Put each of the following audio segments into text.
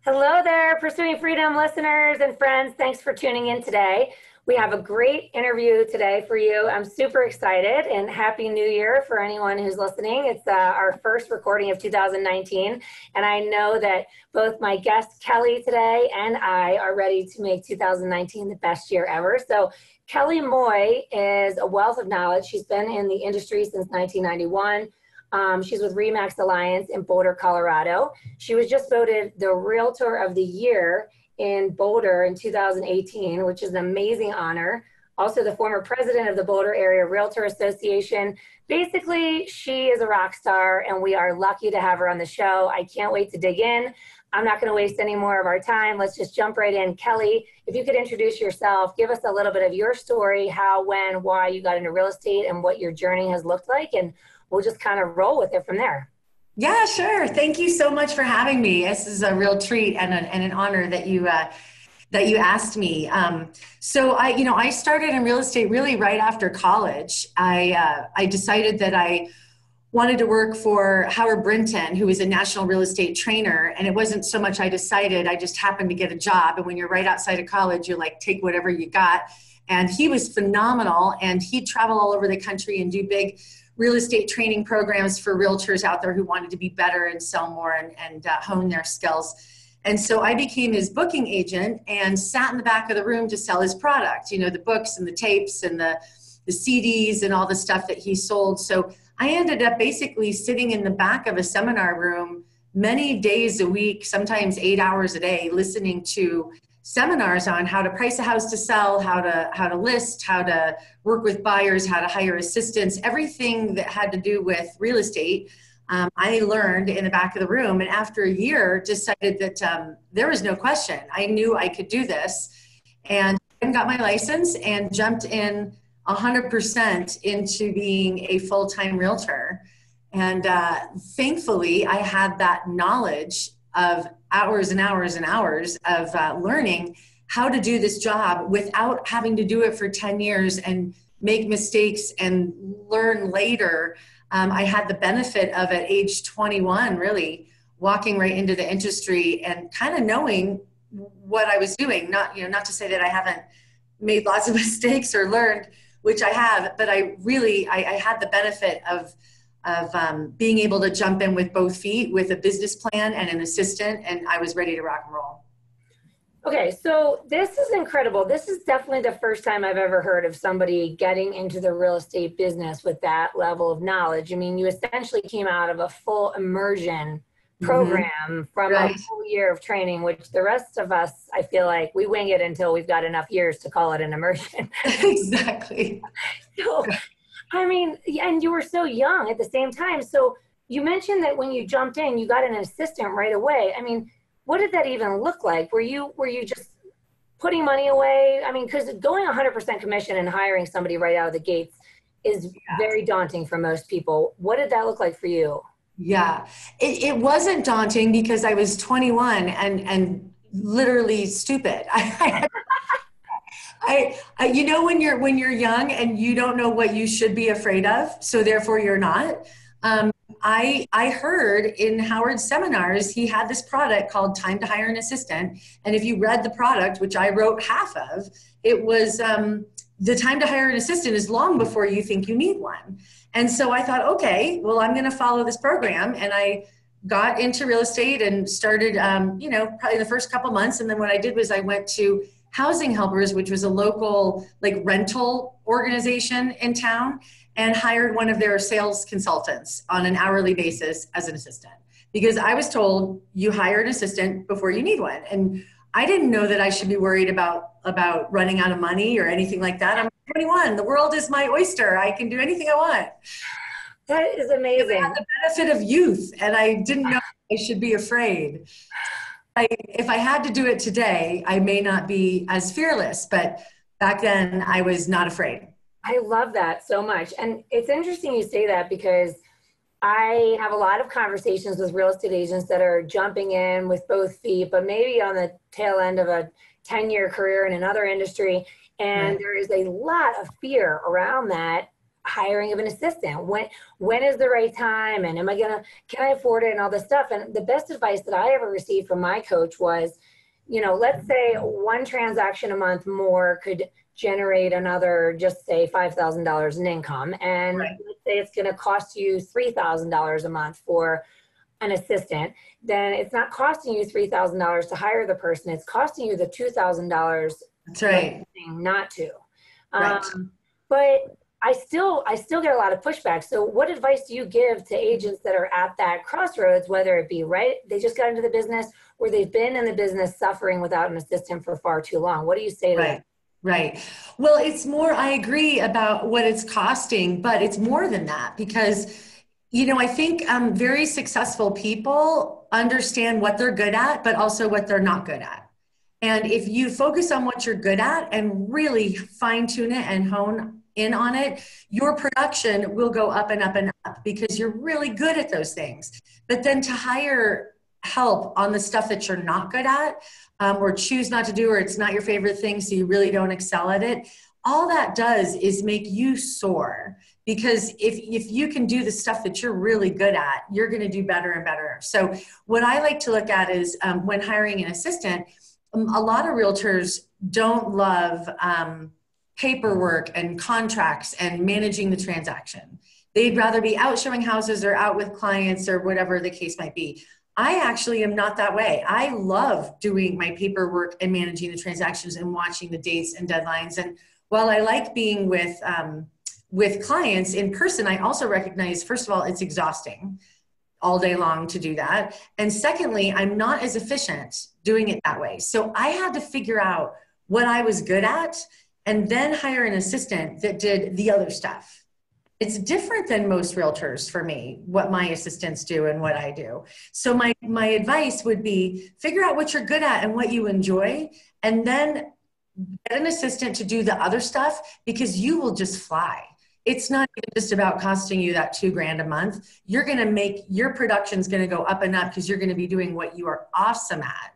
Hello there, Pursuing Freedom listeners and friends. Thanks for tuning in today. We have a great interview today for you. I'm super excited and Happy New Year for anyone who's listening. It's our first recording of 2019. And I know that both my guest Kelly today and I are ready to make 2019 the best year ever. So Kelly Moye is a wealth of knowledge. She's been in the industry since 1991. She's with ReMax Alliance in Boulder, Colorado. She was just voted the Realtor of the Year in Boulder in 2018, which is an amazing honor. Also the former president of the Boulder Area Realtor Association. Basically, she is a rock star and we are lucky to have her on the show. I can't wait to dig in. I'm not going to waste any more of our time. Let's just jump right in. Kelly, if you could introduce yourself, give us a little bit of your story, how, when, why you got into real estate and what your journey has looked like, and we'll just kind of roll with it from there. Yeah, sure. Thank you so much for having me. This is a real treat and an honor that you asked me. So I started in real estate really right after college. I decided that I wanted to work for Howard Brinton, who is a national real estate trainer. And it wasn't so much I decided, I just happened to get a job. And when you're right outside of college, you like take whatever you got. And he was phenomenal. And he'd travel all over the country and do big real estate training programs for realtors out there who wanted to be better and sell more and hone their skills. And so I became his booking agent and sat in the back of the room to sell his product, you know, the books and the tapes and the CDs and all the stuff that he sold. So I ended up basically sitting in the back of a seminar room many days a week, sometimes 8 hours a day, listening to seminars on how to price a house to sell, how to list, how to work with buyers, how to hire assistants, everything that had to do with real estate. I learned in the back of the room, and after a year decided that there was no question. I knew I could do this, and got my license and jumped in 100% into being a full-time realtor. And thankfully, I had that knowledge of hours and hours and hours of learning how to do this job without having to do it for 10 years and make mistakes and learn later. I had the benefit of at age 21, really walking right into the industry and kind of knowing what I was doing. Not to say that I haven't made lots of mistakes or learned, which I have, but I had the benefit of being able to jump in with both feet with a business plan and an assistant, and I was ready to rock and roll. Okay, so this is incredible. This is definitely the first time I've ever heard of somebody getting into the real estate business with that level of knowledge. I mean, you essentially came out of a full immersion program from a full year of training, which the rest of us, I feel like we wing it until we've got enough years to call it an immersion. Exactly. So, I mean, and you were so young at the same time. So you mentioned that when you jumped in, you got an assistant right away. I mean, what did that even look like? Were you just putting money away? I mean, because going 100% commission and hiring somebody right out of the gates is very daunting for most people. What did that look like for you? Yeah, it wasn't daunting because I was 21 and literally stupid. You know, when you're young and you don't know what you should be afraid of, so therefore you're not. I heard in Howard's seminars, he had this product called Time to Hire an Assistant. And if you read the product, which I wrote half of, it was the time to hire an assistant is long before you think you need one. And so I thought, okay, well, I'm going to follow this program. And I got into real estate and started, probably the first couple months. And then what I did was I went to Housing Helpers, which was a local rental organization in town, and hired one of their sales consultants on an hourly basis as an assistant. Because I was told you hire an assistant before you need one. And I didn't know that I should be worried about running out of money or anything like that. I'm 21. The world is my oyster. I can do anything I want. That is amazing. I had the benefit of youth, and I didn't know I should be afraid. If I had to do it today, I may not be as fearless, but back then I was not afraid. I love that so much. And it's interesting you say that because I have a lot of conversations with real estate agents that are jumping in with both feet, but maybe on the tail end of a 10-year career in another industry. And there is a lot of fear around that. hiring of an assistant? When is the right time? And can I afford it and all this stuff? And the best advice that I ever received from my coach was, let's say one transaction a month more could generate another, just say $5,000 in income. And Right. let's say it's going to cost you $3,000 a month for an assistant, then it's not costing you $3,000 to hire the person. It's costing you the $2,000 That's right. not to. Right. But I still get a lot of pushback. So what advice do you give to agents that are at that crossroads, whether it be they just got into the business, or they've been in the business suffering without an assistant for far too long? What do you say to them? Right. Well, it's more, I agree about what it's costing, but it's more than that because, I think very successful people understand what they're good at, but also what they're not good at. And if you focus on what you're good at and really fine tune it and hone in on it, your production will go up and up and up because you're really good at those things. But then to hire help on the stuff that you're not good at, or choose not to do, or it's not your favorite thing, so you really don't excel at it, all that does is make you soar. Because if you can do the stuff that you're really good at, you're going to do better and better. So what I like to look at is when hiring an assistant, a lot of realtors don't love paperwork and contracts and managing the transaction. They'd rather be out showing houses or out with clients or whatever the case might be. I actually am not that way. I love doing my paperwork and managing the transactions and watching the dates and deadlines. And while I like being with clients in person, I also recognize, first of all, it's exhausting all day long to do that. And secondly, I'm not as efficient doing it that way. So I had to figure out what I was good at and then hire an assistant that did the other stuff. It's different than most realtors for me, what my assistants do and what I do. So my advice would be figure out what you're good at and what you enjoy, and then get an assistant to do the other stuff because you will just fly. It's not even just about costing you that $2,000 a month. You're going to make your production's going to go up and up because you're going to be doing what you are awesome at,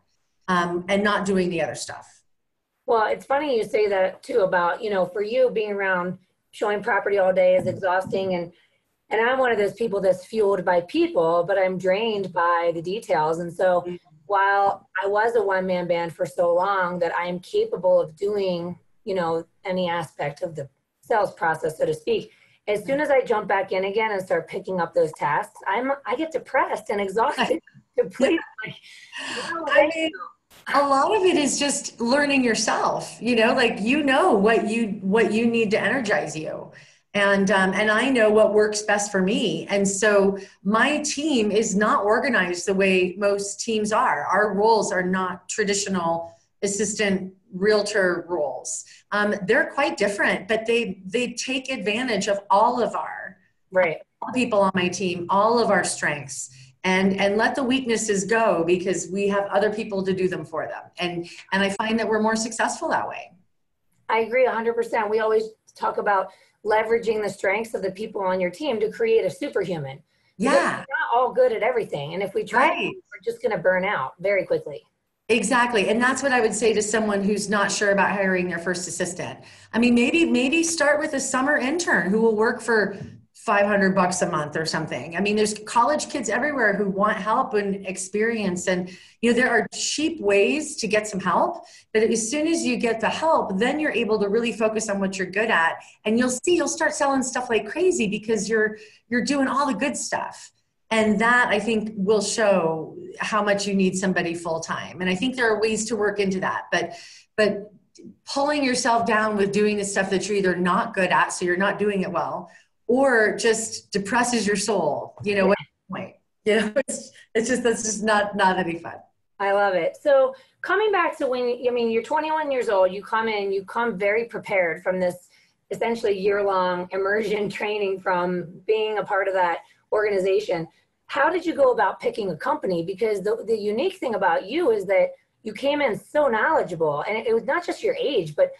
and not doing the other stuff. Well, it's funny you say that too about, for you being around showing property all day is exhausting. And I'm one of those people that's fueled by people, but I'm drained by the details. And so while I was a one-man band for so long that I am capable of doing, any aspect of the sales process, so to speak, as soon as I jump back in again and start picking up those tasks, I get depressed and exhausted completely. I mean, a lot of it is just learning yourself, what you need to energize you. And I know what works best for me. And so my team is not organized the way most teams are. Our roles are not traditional assistant realtor roles. They're quite different, but they take advantage of all of our people on my team, all of our strengths. And let the weaknesses go because we have other people to do them for them. And I find that we're more successful that way. I agree 100%. We always talk about leveraging the strengths of the people on your team to create a superhuman. Yeah. We're not all good at everything. And if we try, we're just going to burn out very quickly. Exactly. And that's what I would say to someone who's not sure about hiring their first assistant. I mean, maybe start with a summer intern who will work for $500 a month or something. I mean, there's college kids everywhere who want help and experience. And, there are cheap ways to get some help, but as soon as you get the help, then you're able to really focus on what you're good at. And you'll start selling stuff like crazy because you're doing all the good stuff. And that, I think, will show how much you need somebody full time. And I think there are ways to work into that, but pulling yourself down with doing the stuff that you're either not good at, so you're not doing it well, or just depresses your soul, what's the point? It's just, that's just not any fun. I love it. So coming back to you're 21 years old, you come very prepared from this essentially year-long immersion training from being a part of that organization. How did you go about picking a company? Because the unique thing about you is that you came in so knowledgeable, and it was not just your age, but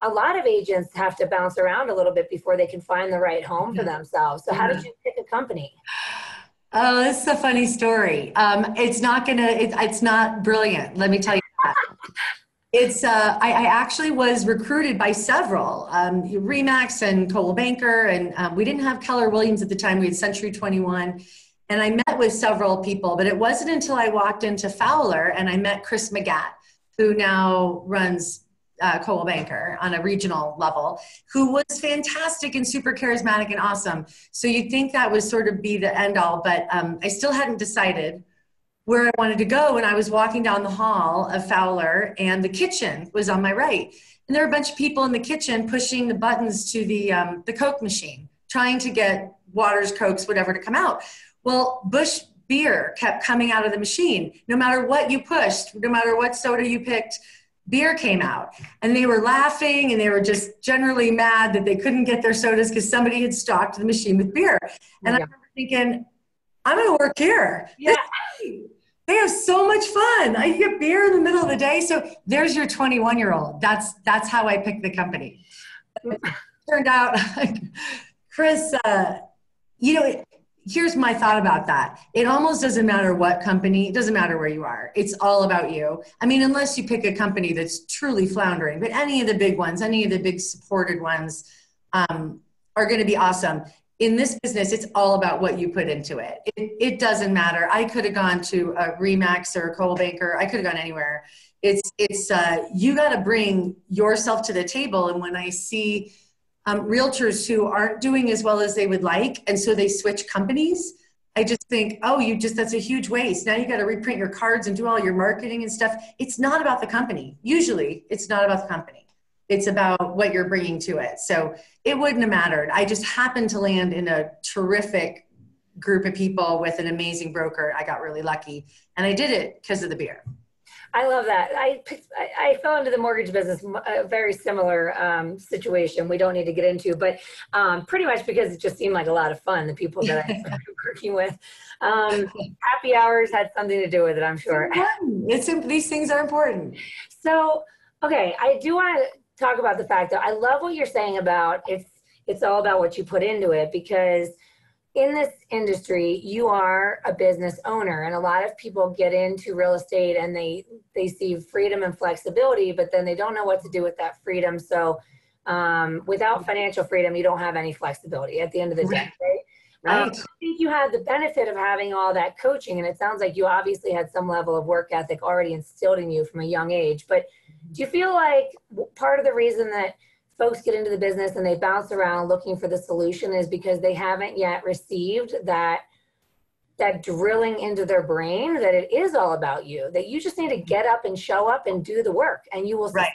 a lot of agents have to bounce around a little bit before they can find the right home for themselves. So how did you pick a company? Oh, this is a funny story. It's not brilliant. Let me tell you that. I actually was recruited by several, ReMax and Coldwell Banker, and we didn't have Keller Williams at the time. We had Century 21, and I met with several people, but it wasn't until I walked into Fowler and I met Chris McGatt, who now runs Coldwell Banker on a regional level, who was fantastic and super charismatic and awesome. So you'd think that would sort of be the end all, but I still hadn't decided where I wanted to go when I was walking down the hall of Fowler, and the kitchen was on my right. And there were a bunch of people in the kitchen pushing the buttons to the Coke machine, trying to get waters, Cokes, whatever to come out. Well, Busch beer kept coming out of the machine. No matter what you pushed, no matter what soda you picked, beer came out. And they were laughing, and they were just generally mad that they couldn't get their sodas because somebody had stocked the machine with beer. And I remember thinking, I'm going to work here. Yeah. They have so much fun. I get beer in the middle of the day. So there's your 21-year-old. That's how I picked the company. It turned out, Chris, here's my thought about that. It almost doesn't matter what company, it doesn't matter where you are. It's all about you. I mean, unless you pick a company that's truly floundering, but any of the big ones, any of the big supported ones are going to be awesome. In this business, it's all about what you put into it. It doesn't matter. I could have gone to a ReMax or a Coldwell Banker. I could have gone anywhere. It's you got to bring yourself to the table. And when I see realtors who aren't doing as well as they would like, and so they switch companies, I just think, oh, that's a huge waste. Now you got to reprint your cards and do all your marketing and stuff. It's not about the company. Usually it's not about the company. It's about what you're bringing to it. So it wouldn't have mattered. I just happened to land in a terrific group of people with an amazing broker. I got really lucky, and I did it because of the beer. I love that. I fell into the mortgage business, a very similar situation we don't need to get into, but pretty much because it just seemed like a lot of fun, the people that I started working with. Happy hours had something to do with it, I'm sure. These things are important. So, okay, I do want to talk about the fact that I love what you're saying about it's all about what you put into it, because in this industry, you are a business owner, and a lot of people get into real estate and they see freedom and flexibility, but then they don't know what to do with that freedom. So without financial freedom, you don't have any flexibility at the end of the day. Right? I think you had the benefit of having all that coaching, and it sounds like you obviously had some level of work ethic already instilled in you from a young age. But do you feel like part of the reason that folks get into the business and they bounce around looking for the solution is because they haven't yet received that drilling into their brain that it is all about you, that you just need to get up and show up and do the work, and you will. Right.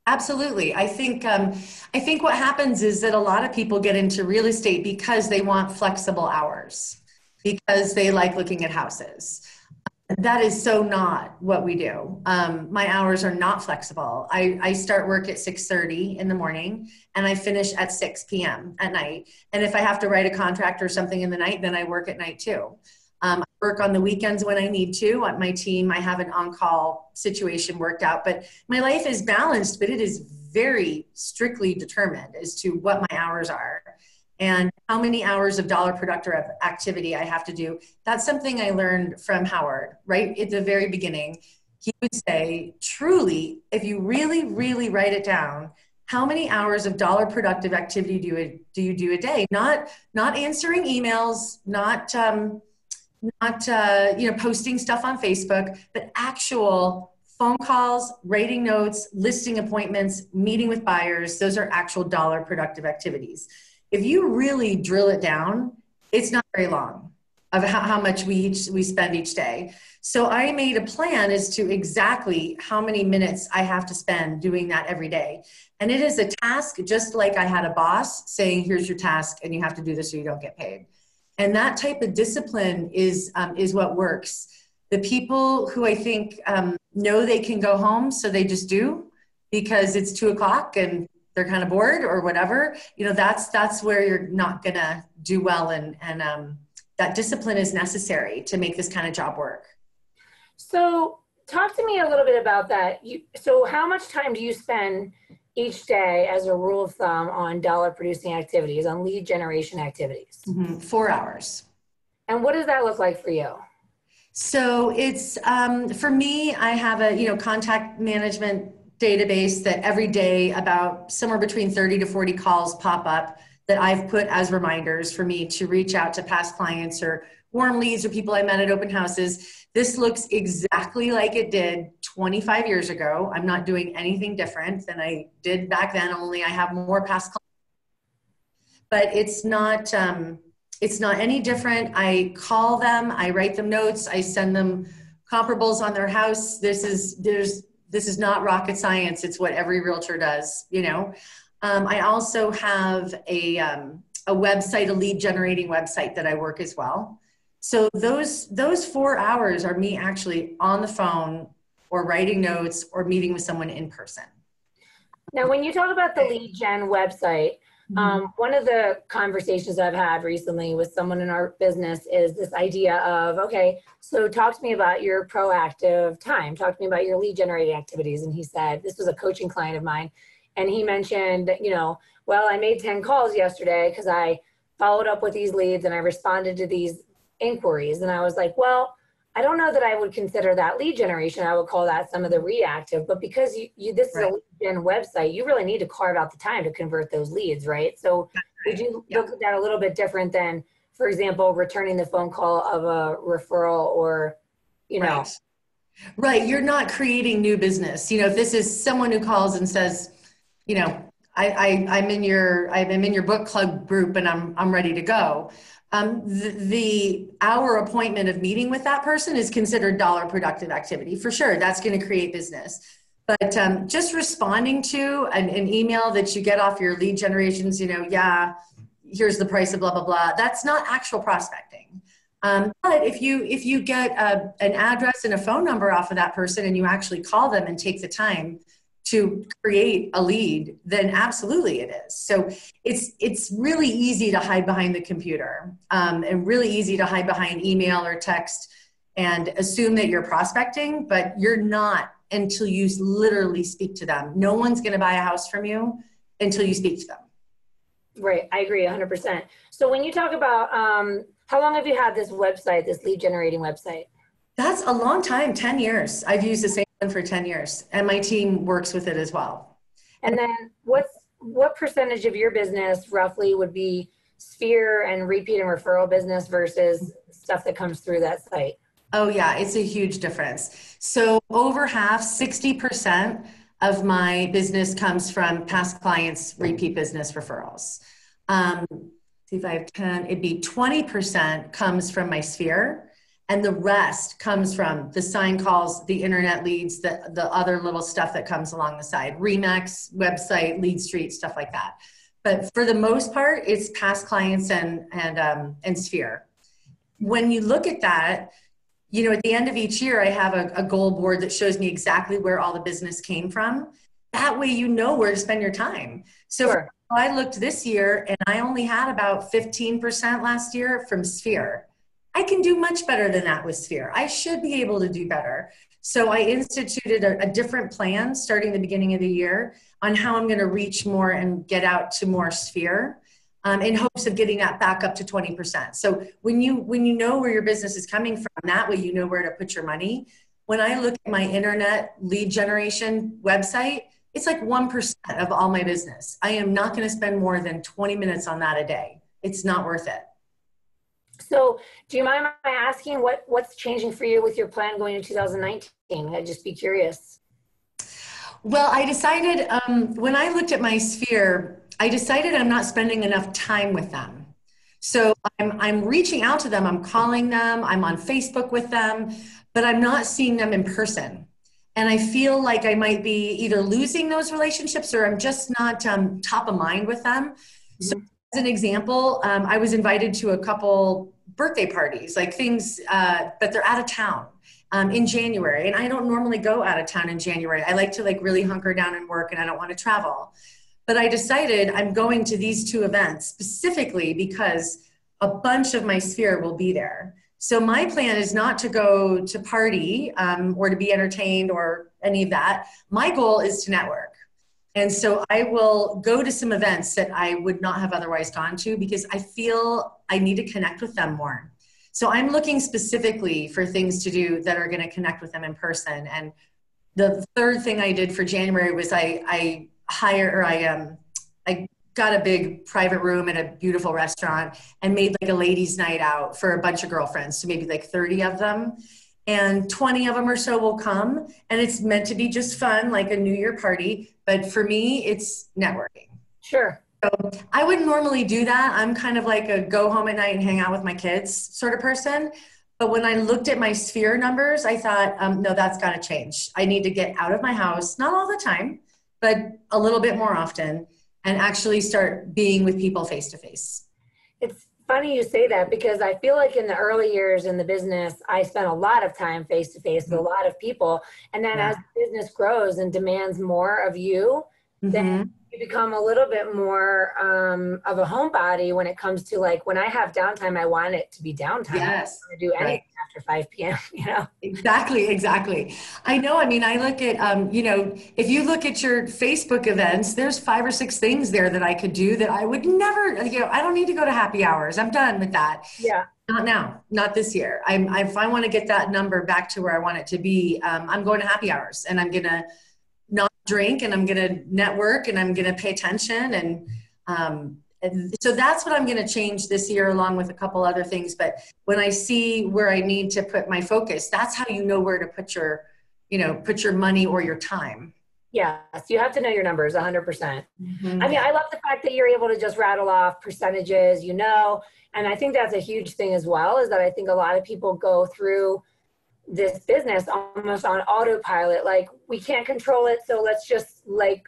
Absolutely. I think what happens is that a lot of people get into real estate because they want flexible hours, because they like looking at houses. That is so not what we do. My hours are not flexible. I start work at 6:30 in the morning and I finish at 6 p.m. at night. And if I have to write a contract or something in the night, then I work at night too. I work on the weekends when I need to. On my team, I have an on-call situation worked out, but my life is balanced, but it is very strictly determined as to what my hours are and how many hours of dollar productive activity I have to do. That's something I learned from Howard, right at the very beginning. He would say, truly, if you really, really write it down, how many hours of dollar productive activity do you do a day? Not answering emails, not posting stuff on Facebook, but actual phone calls, writing notes, listing appointments, meeting with buyers. Those are actual dollar productive activities. If you really drill it down, it's not very long of how much we spend each day. So I made a plan as to exactly how many minutes I have to spend doing that every day. And it is a task, just like I had a boss saying, here's your task and you have to do this or you don't get paid. And that type of discipline is what works. The people who I think know they can go home, so they just do because it's 2:00 and they're kind of bored or whatever, that's where you're not gonna do well. And that discipline is necessary to make this kind of job work. So talk to me a little bit about that. So how much time do you spend each day as a rule of thumb on dollar producing activities, on lead generation activities? 4 hours. And what does that look like for you? So it's, for me, I have a, contact management database that every day about somewhere between 30 to 40 calls pop up that I've put as reminders for me to reach out to past clients or warm leads or people I met at open houses. This looks exactly like it did 25 years ago. I'm not doing anything different than I did back then, only I have more past clients. But it's not any different. I call them, I write them notes, I send them comparables on their house. This is not rocket science. It's what every realtor does, I also have a website, a lead generating website that I work as well. So those 4 hours are me actually on the phone or writing notes or meeting with someone in person. Now, when you talk about the lead gen website, one of the conversations I've had recently with someone in our business is this idea of, okay, so talk to me about your proactive time. Talk to me about your lead generating activities. And he said, this was a coaching client of mine. And he mentioned, well, I made 10 calls yesterday because I followed up with these leads and I responded to these inquiries. And I was like, well, I don't know that I would consider that lead generation. I would call that some of the reactive, but because this is a lead gen website, you really need to carve out the time to convert those leads, right? So would you look at that a little bit different than, for example, returning the phone call of a referral or, Right. You're not creating new business. If this is someone who calls and says, I'm in your book club group and I'm ready to go. The hour appointment of meeting with that person is considered dollar productive activity for sure. That's going to create business. But just responding to an email that you get off your lead generations, here's the price of blah, blah, blah. That's not actual prospecting. But if you get an address and a phone number off of that person and you actually call them and take the time to create a lead, then absolutely it is. So it's really easy to hide behind the computer and really easy to hide behind email or text and assume that you're prospecting, but you're not until you literally speak to them. No one's going to buy a house from you until you speak to them. Right. I agree 100%. So when you talk about, how long have you had this website, this lead generating website? That's a long time, 10 years. I've used the same one for 10 years and my team works with it as well. And then what percentage of your business roughly would be sphere and repeat and referral business versus stuff that comes through that site? Oh yeah, it's a huge difference. So over half, 60% of my business comes from past clients, repeat business referrals. See if I have 10, it'd be 20% comes from my sphere. And the rest comes from the sign calls, the internet leads, the other little stuff that comes along the side, ReMax website, Lead Street, stuff like that. But for the most part, it's past clients and sphere. When you look at that, at the end of each year, I have a goal board that shows me exactly where all the business came from. That way, you know where to spend your time. So Sure. I looked this year and I only had about 15% last year from sphere. I can do much better than that with sphere. I should be able to do better. So I instituted a different plan starting the beginning of the year on how I'm going to reach more and get out to more sphere in hopes of getting that back up to 20%. So when you know where your business is coming from, that way you know where to put your money. When I look at my internet lead generation website, it's like 1% of all my business. I am not going to spend more than 20 minutes on that a day. It's not worth it. So do you mind my asking what's changing for you with your plan going into 2019? I'd just be curious. Well, I decided when I looked at my sphere, I decided I'm not spending enough time with them. So I'm reaching out to them, I'm calling them, I'm on Facebook with them, but I'm not seeing them in person. And I feel like I might be either losing those relationships or I'm just not top of mind with them. So as an example, I was invited to a couple birthday parties, like things, but they're out of town in January. And I don't normally go out of town in January. I like to really hunker down and work and I don't want to travel. But I decided I'm going to these two events specifically because a bunch of my sphere will be there. So my plan is not to go to party or to be entertained or any of that. My goal is to network. And so I will go to some events that I would not have otherwise gone to because I feel I need to connect with them more. So I'm looking specifically for things to do that are going to connect with them in person. And the third thing I did for January was I got a big private room at a beautiful restaurant and made like a ladies' night out for a bunch of girlfriends. So maybe like 30 of them, and 20 of them or so will come. And it's meant to be just fun, like a New Year party. But for me, it's networking. Sure. So I wouldn't normally do that. I'm kind of like a go home at night and hang out with my kids sort of person. But when I looked at my sphere numbers, I thought, no, that's got to change. I need to get out of my house, not all the time, but a little bit more often, and actually start being with people face to face. It's funny you say that, because I feel like in the early years in the business, I spent a lot of time face to face with a lot of people. And then as the business grows and demands more of you, then you become a little bit more of a homebody when it comes to, like, when I have downtime, I want it to be downtime. Yes. I don't want to do anything after 5 p.m., you know? Exactly. I know. I mean, I look at, if you look at your Facebook events, there's 5 or 6 things there that I could do that I would never, I don't need to go to happy hours. I'm done with that. Yeah. Not now, not this year. If I want to get that number back to where I want it to be, I'm going to happy hours, and I'm going to not drink, and I'm going to network, and I'm going to pay attention. And so that's what I'm going to change this year, along with a couple other things. But when I see where I need to put my focus, that's how you know where to put your money or your time. Yes, you have to know your numbers 100%. I mean, I love the fact that you're able to just rattle off percentages, and I think that's a huge thing as well, is that I think a lot of people go through this business almost on autopilot. Like, we can't control it, so let's just react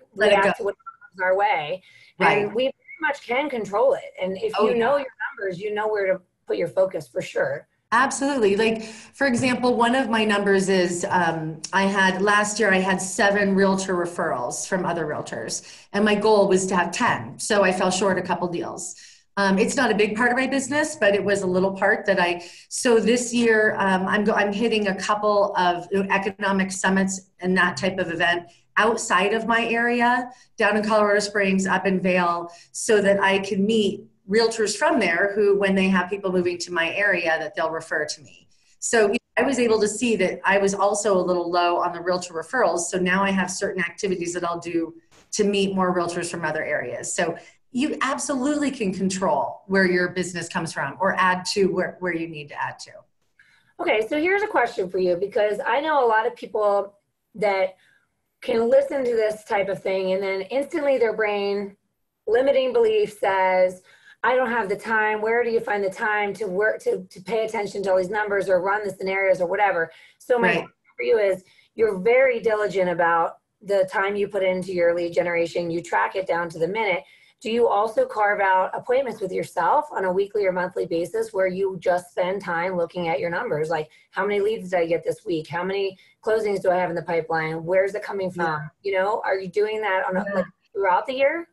to what comes our way. Right. And we pretty much can control it. And if you know your numbers, you know where to put your focus for sure. Absolutely. Like, for example, one of my numbers is last year I had 7 realtor referrals from other realtors, and my goal was to have 10. So I fell short a couple deals. It's not a big part of my business, but it was a little part so this year I'm hitting a couple of economic summits and that type of event outside of my area, down in Colorado Springs, up in Vail, so that I can meet realtors from there who, when they have people moving to my area, that they'll refer to me. So I was able to see that I was also a little low on the realtor referrals. So now I have certain activities that I'll do to meet more realtors from other areas. So you absolutely can control where your business comes from, or add to where you need to add to. Okay, so here's a question for you, because I know a lot of people that can listen to this type of thing, and then instantly their brain limiting belief says, I don't have the time. Where do you find the time to work, to pay attention to all these numbers or run the scenarios or whatever? So my question for you is, you're very diligent about the time you put into your lead generation. You track it down to the minute. Do you also carve out appointments with yourself on a weekly or monthly basis where you just spend time looking at your numbers? Like, how many leads did I get this week? How many closings do I have in the pipeline? Where's it coming from? Are you doing that throughout the year?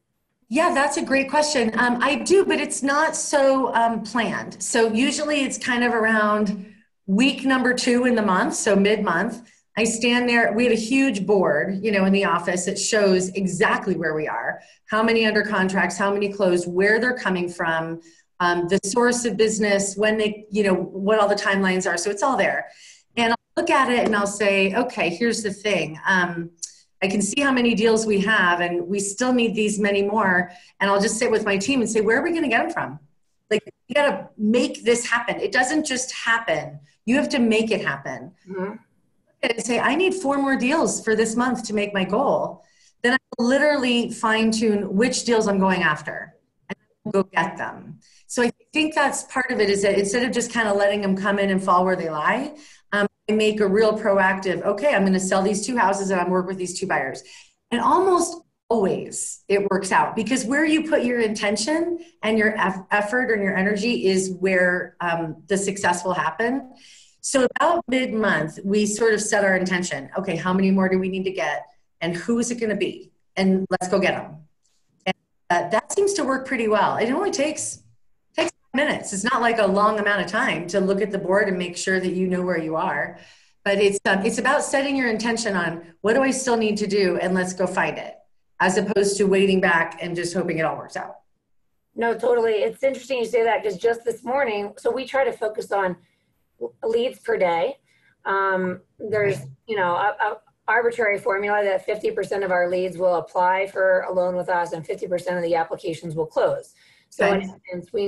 Yeah, that's a great question. I do, but it's not so planned. So usually it's kind of around week number 2 in the month, so mid-month. I stand there. We have a huge board, in the office that shows exactly where we are, how many under contracts, how many closed, where they're coming from, the source of business, when they, what all the timelines are. So it's all there. And I'll look at it and I'll say, okay, here's the thing. I can see how many deals we have, and we still need these many more. And I'll just sit with my team and say, where are we going to get them from? Like, you got to make this happen. It doesn't just happen. You have to make it happen. And say, I need 4 more deals for this month to make my goal. Then I literally fine tune which deals I'm going after and go get them. So I think that's part of it, is that instead of just kind of letting them come in and fall where they lie, I make a real proactive, okay, I'm going to sell these 2 houses and I'm work with these 2 buyers. And almost always it works out, because where you put your intention and your effort and your energy is where the success will happen. So about mid-month, we sort of set our intention. Okay, how many more do we need to get? And who is it going to be? And let's go get them. And that seems to work pretty well. It only takes 5 minutes. It's not like a long amount of time to look at the board and make sure that you know where you are. But it's about setting your intention on, what do I still need to do? And let's go find it, as opposed to waiting back and just hoping it all works out. No, totally. It's interesting you say that because just this morning, so we try to focus on leads per day. There's, Right. a arbitrary formula that 50% of our leads will apply for a loan with us and 50% of the applications will close. So Okay. in essence, we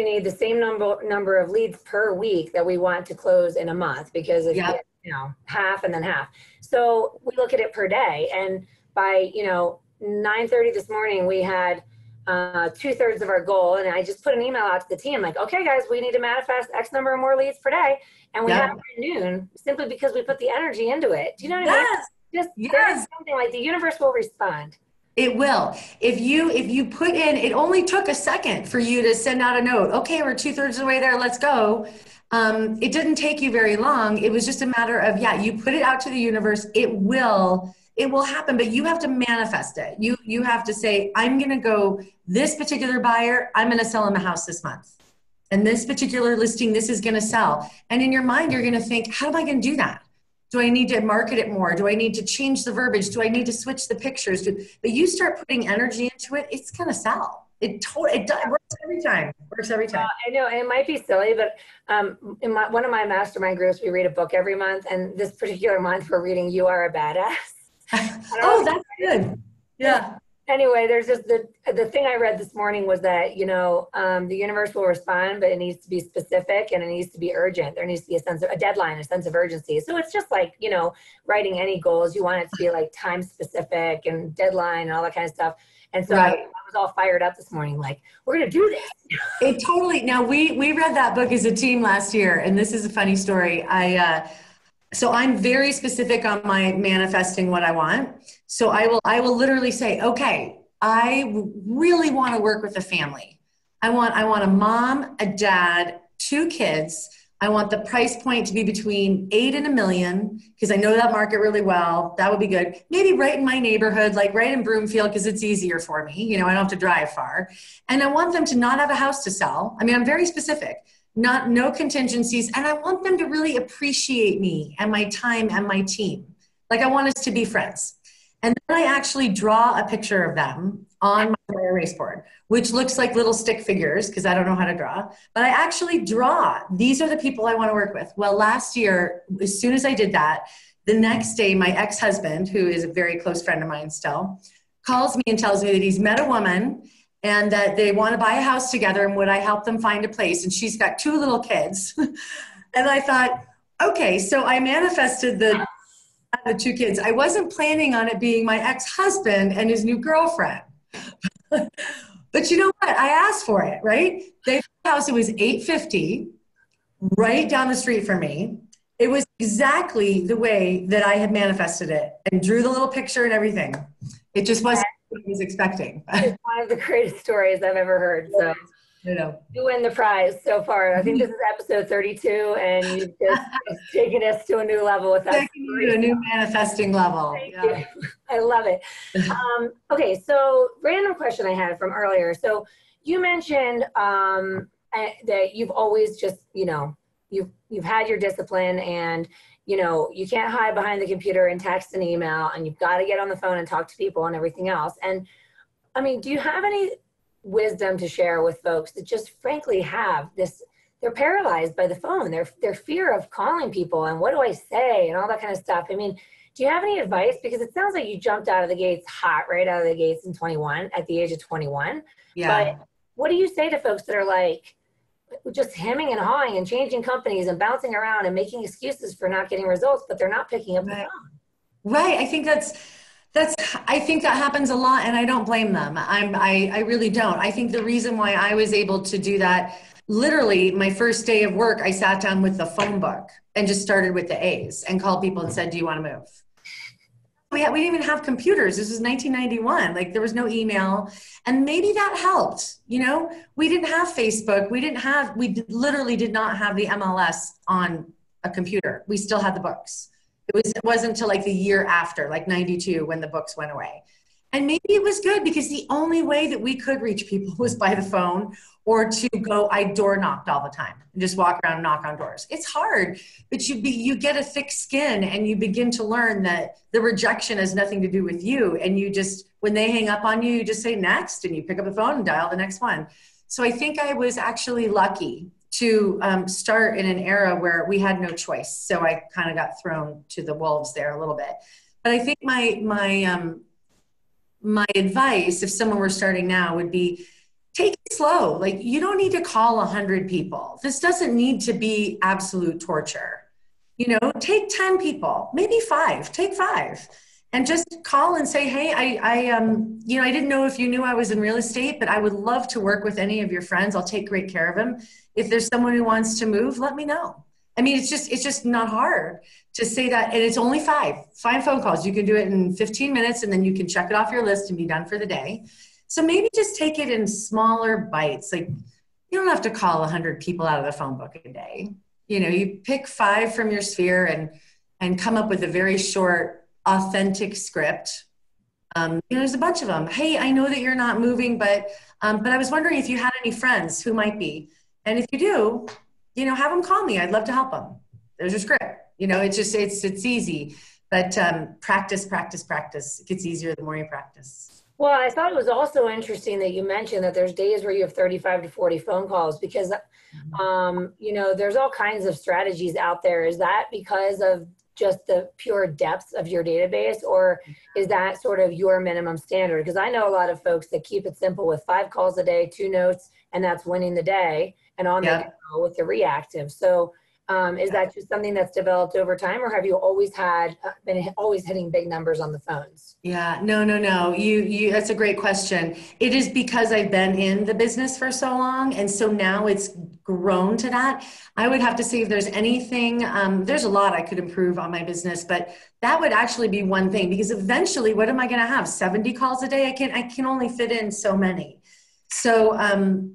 need the same number of leads per week that we want to close in a month, because if Yep. half and then half. So we look at it per day, and by 9:30 this morning, we had 2/3 of our goal. And I just put an email out to the team like, okay, guys, we need to manifest X number of more leads per day. And we had Yep. it at noon simply because we put the energy into it. Do you know what I mean? Yes. Just there is Yes. something like the universe will respond. It will. If you put in, it only took a second for you to send out a note. Okay, we're 2/3 of the way there. Let's go. It didn't take you very long. It was just a matter of, yeah, you put it out to the universe. It will happen, but you have to manifest it. You have to say, I'm going to go this particular buyer. I'm going to sell him a house this month. And this particular listing, this is going to sell. And in your mind, you're going to think, how am I going to do that? Do I need to market it more? Do I need to change the verbiage? Do I need to switch the pictures? But you start putting energy into it, it's going to sell. It does. It works every time. Works every time. I know, and it might be silly, but in one of my mastermind groups, we read a book every month, and this particular month we're reading "You Are a Badass." Oh, that's good. Yeah. Anyway, there's just the thing I read this morning was that the universe will respond, but it needs to be specific and it needs to be urgent. There needs to be a deadline, a sense of urgency. So it's just like writing any goals. You want it to be like time specific and deadline and all that kind of stuff. And so Right. I was all fired up this morning, like, we're gonna do this. It totally. Now we read that book as a team last year, and this is a funny story. So I'm very specific on my manifesting what I want. So I will literally say, okay, I really want to work with a family. I want a mom, a dad, 2 kids. I want the price point to be between 8 and $1 million, because I know that market really well. That would be good. Maybe right in my neighborhood, like right in Broomfield, because it's easier for me. I don't have to drive far. And I want them to not have a house to sell. I mean, I'm very specific. No contingencies. And I want them to really appreciate me and my time and my team. Like, I want us to be friends. And then I actually draw a picture of them on my dry erase board, which looks like little stick figures because I don't know how to draw. But I actually draw. These are the people I want to work with. Well, last year, as soon as I did that, the next day, my ex-husband, who is a very close friend of mine still, calls me and tells me that he's met a woman and that they want to buy a house together, and would I help them find a place? And she's got 2 little kids. And I thought, okay, so I manifested the 2 kids. I wasn't planning on it being my ex-husband and his new girlfriend. But you know what? I asked for it, right? They found a house. It was $850 right down the street from me. It was exactly the way that I had manifested it and drew the little picture and everything. It just wasn't what I was expecting. It's one of the greatest stories I've ever heard. So you win the prize so far. I think this is episode 32, and you've just taken us to a new level with that. Taking you to a new manifesting level. Thank you. I love it. Okay, so random question I had from earlier. So you mentioned that you've always just, you've had your discipline, and you can't hide behind the computer and text and email, and you've got to get on the phone and talk to people and everything else. And I mean, do you have any wisdom to share with folks that just frankly have this, they're paralyzed by the phone, their fear of calling people and what do I say and all that kind of stuff? I mean, do you have any advice? Because it sounds like you jumped out of the gates hot, right out of the gates at the age of 21. Yeah. But what do you say to folks that are like just hemming and hawing and changing companies and bouncing around and making excuses for not getting results, but they're not picking up the phone? Right. I think I think that happens a lot, and I don't blame them. I really don't. I think the reason why I was able to do that, literally my first day of work, I sat down with the phone book and just started with the A's and called people and said, do you want to move? We didn't even have computers. This was 1991. Like, there was no email, and maybe that helped. We didn't have Facebook. We literally did not have the MLS on a computer. We still had the books. It wasn't until like the year after, like 92, when the books went away. And maybe it was good because the only way that we could reach people was by the phone or to go, I door knocked all the time and just walk around and knock on doors. It's hard, but you get a thick skin and you begin to learn that the rejection has nothing to do with you. And you just, when they hang up on you, you just say next and you pick up the phone and dial the next one. So I think I was actually lucky to start in an era where we had no choice. So I kind of got thrown to the wolves there a little bit. But I think my advice, if someone were starting now, would be take it slow. Like, you don't need to call 100 people. This doesn't need to be absolute torture. You know, take 10 people, maybe 5, take 5 and just call and say, hey, I didn't know if you knew I was in real estate, but I would love to work with any of your friends. I'll take great care of them. If there's someone who wants to move, let me know. I mean, it's just not hard to say that. And it's only 5 phone calls. You can do it in 15 minutes and then you can check it off your list and be done for the day. So maybe just take it in smaller bites. Like, you don't have to call 100 people out of the phone book a day. You know, you pick 5 from your sphere and come up with a very short, authentic script. There's a bunch of them. Hey, I know that you're not moving, but I was wondering if you had any friends who might be. And if you do, you know, have them call me. I'd love to help them. There's your script. You know, it's just, it's easy, but practice. It gets easier the more you practice. Well, I thought it was also interesting that you mentioned that there's days where you have 35 to 40 phone calls because, you know, there's all kinds of strategies out there. Is that because of just the pure depth of your database, or is that sort of your minimum standard? Because I know a lot of folks that keep it simple with 5 calls a day, 2 notes, and that's winning the day. And on the go with the reactive. So is that just something that's developed over time, or have you always been always hitting big numbers on the phones? Yeah, no. You that's a great question. It is because I've been in the business for so long. And so now it's grown to that. I would have to say if there's anything, there's a lot I could improve on my business, but that would actually be one thing, because eventually what am I going to have? 70 calls a day? I can only fit in so many. So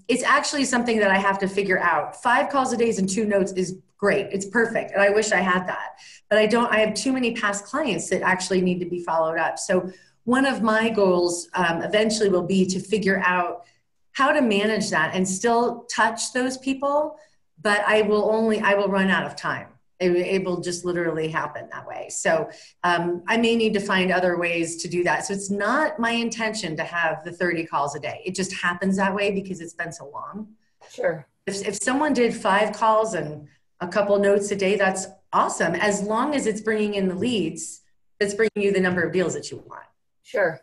it's actually something that I have to figure out. 5 calls a day and 2 notes is great. It's perfect. And I wish I had that, but I have too many past clients that actually need to be followed up. So one of my goals eventually will be to figure out how to manage that and still touch those people, but I will run out of time. It will just literally happen that way. So I may need to find other ways to do that. So it's not my intention to have the 30 calls a day. It just happens that way because it's been so long. Sure. If someone did 5 calls and a couple notes a day, that's awesome. As long as it's bringing in the leads, that's bringing you the number of deals that you want. Sure.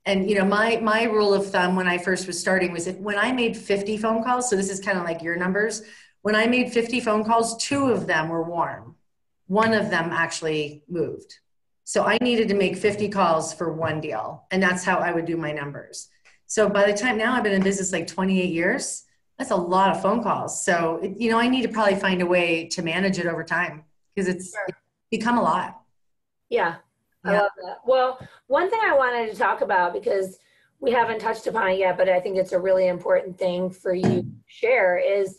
And, you know, my rule of thumb when I first was starting was when I made 50 phone calls, so this is kind of like your numbers, when I made 50 phone calls, 2 of them were warm. 1 of them actually moved. So I needed to make 50 calls for 1 deal. And that's how I would do my numbers. So by the time now I've been in business like 28 years, that's a lot of phone calls. So, you know, I need to probably find a way to manage it over time because it's become a lot. Yeah, I love that. Well, one thing I wanted to talk about, because we haven't touched upon it yet, but I think it's a really important thing for you to share, is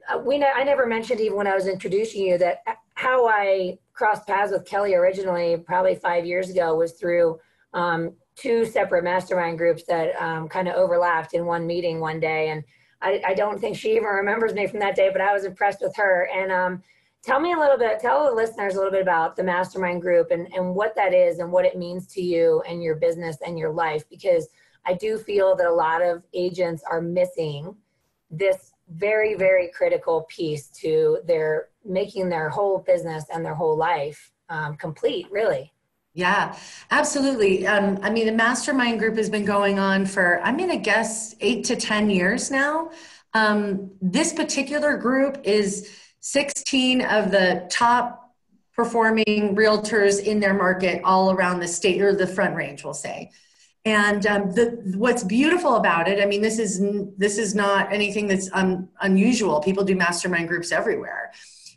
I never mentioned, even when I was introducing you, that how I crossed paths with Kelly originally, probably 5 years ago, was through 2 separate mastermind groups that kind of overlapped in one meeting one day. And I don't think she even remembers me from that day, but I was impressed with her. And tell the listeners a little bit about the mastermind group and what that is and what it means to you and your business and your life, because I do feel that a lot of agents are missing this very, very critical piece to making their whole business and their whole life complete, really. Yeah, absolutely. I mean, the mastermind group has been going on for, I'm going to guess 8 to 10 years now. This particular group is 16 of the top performing realtors in their market all around the state, or the Front Range, we'll say. And what's beautiful about it, I mean, this is not anything that's unusual. People do mastermind groups everywhere.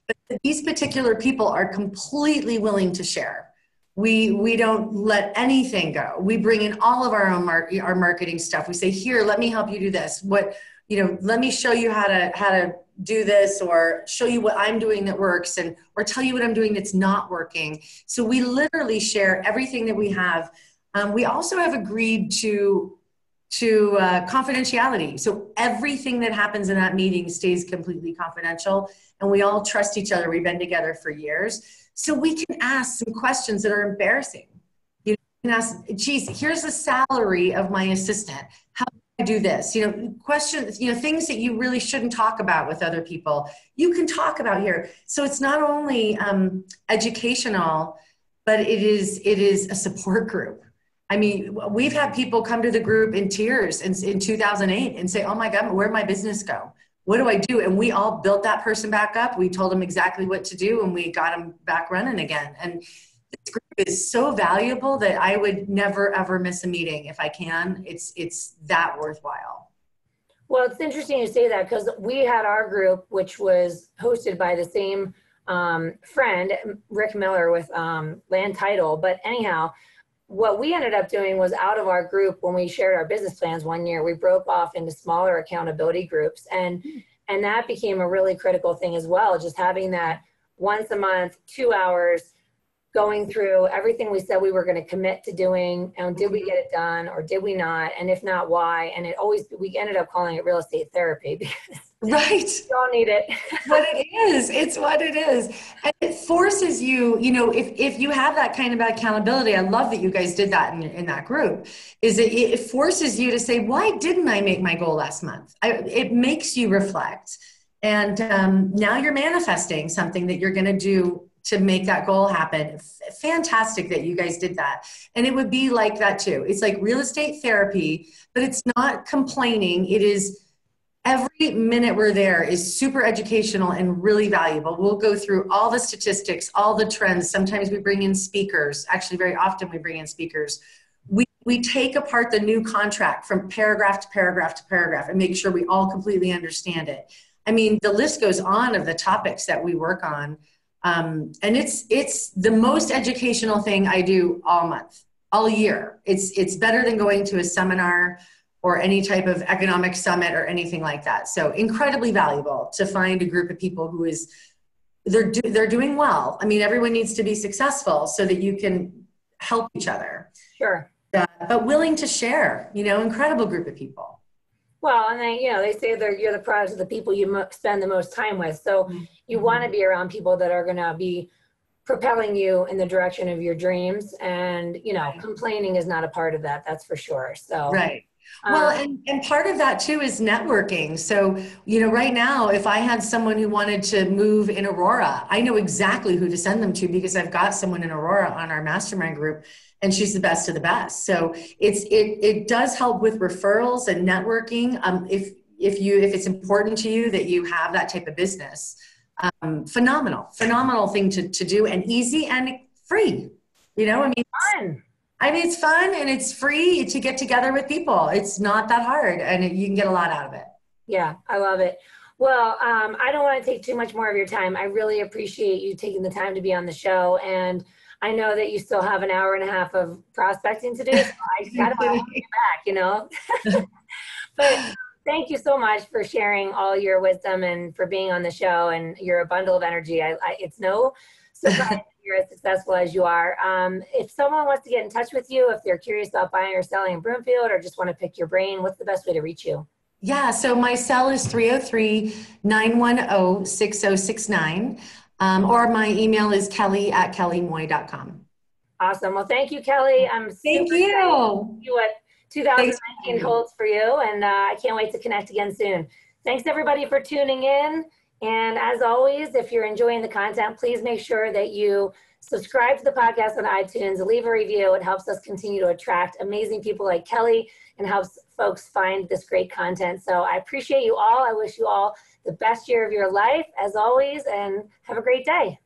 But these particular people are completely willing to share. We don't let anything go. We bring in all of our own our marketing stuff. We say, here, let me help you do this. Let me show you how to do this, or show you what I'm doing that works, or tell you what I'm doing that's not working. So we literally share everything that we have. We also have agreed to confidentiality. So everything that happens in that meeting stays completely confidential, and we all trust each other. We've been together for years. So we can ask some questions that are embarrassing. You can ask, geez, here's the salary of my assistant. How do I do this? Questions, things that you really shouldn't talk about with other people, you can talk about here. So it's not only educational, but it is a support group. I mean, we've had people come to the group in tears in 2008 and say, oh my God, where'd my business go? What do I do? And we all built that person back up. We told them exactly what to do, and we got them back running again. And this group is so valuable that I would never, ever miss a meeting if I can. It's that worthwhile. Well, it's interesting you say that, because we had our group, which was hosted by the same friend, Rick Miller, with Land Title. But anyhow, what we ended up doing was, out of our group, when we shared our business plans one year, we broke off into smaller accountability groups. And that became a really critical thing as well. Just having that once a month, 2 hours, going through everything we said we were going to commit to doing, and did we get it done or did we not? And if not, why? And we ended up calling it real estate therapy, because right. we all need it. What it is. It's what it is. And it forces you, if you have that kind of accountability, I love that you guys did that in that group, is it forces you to say, why didn't I make my goal last month? It makes you reflect. And now you're manifesting something that you're going to do to make that goal happen. Fantastic that you guys did that. And it would be like that too. It's like real estate therapy, but it's not complaining. It is, every minute we're there is super educational and really valuable. We'll go through all the statistics, all the trends. Sometimes we bring in speakers. Actually, very often we bring in speakers. We take apart the new contract from paragraph to paragraph to paragraph and make sure we all completely understand it. I mean, the list goes on of the topics that we work on. And it's the most educational thing I do all month, all year. It's better than going to a seminar or any type of economic summit or anything like that. So incredibly valuable to find a group of people who they're doing well. I mean, everyone needs to be successful so that you can help each other. Sure. But willing to share, incredible group of people. Well, and then, they say you're the product of the people you spend the most time with. So you want to be around people that are going to be propelling you in the direction of your dreams. And, complaining is not a part of that. That's for sure. So, right. Well, and part of that too is networking. So, right now, if I had someone who wanted to move in Aurora, I know exactly who to send them to, because I've got someone in Aurora on our mastermind group, and she's the best of the best. So it does help with referrals and networking. If it's important to you that you have that type of business, phenomenal thing to do, and easy and free. Fun. It's fun and it's free to get together with people. It's not that hard, and you can get a lot out of it. Yeah, I love it. Well, I don't want to take too much more of your time. I really appreciate you taking the time to be on the show. And I know that you still have an hour and a half of prospecting to do. So I got to hold you back, But thank you so much for sharing all your wisdom and for being on the show. And you're a bundle of energy. It's no surprise that you're as successful as you are. If someone wants to get in touch with you, if they're curious about buying or selling in Broomfield, or just want to pick your brain, what's the best way to reach you? Yeah, so my cell is 303-910-6069. Or my email is kelly@kellymoye.com. Awesome. Well, thank you, Kelly. Thank you. See what 2019 holds for you, and I can't wait to connect again soon. Thanks, everybody, for tuning in. And as always, if you're enjoying the content, please make sure that you subscribe to the podcast on iTunes, leave a review. It helps us continue to attract amazing people like Kelly and helps folks find this great content. So I appreciate you all. I wish you all the best year of your life, as always, and have a great day.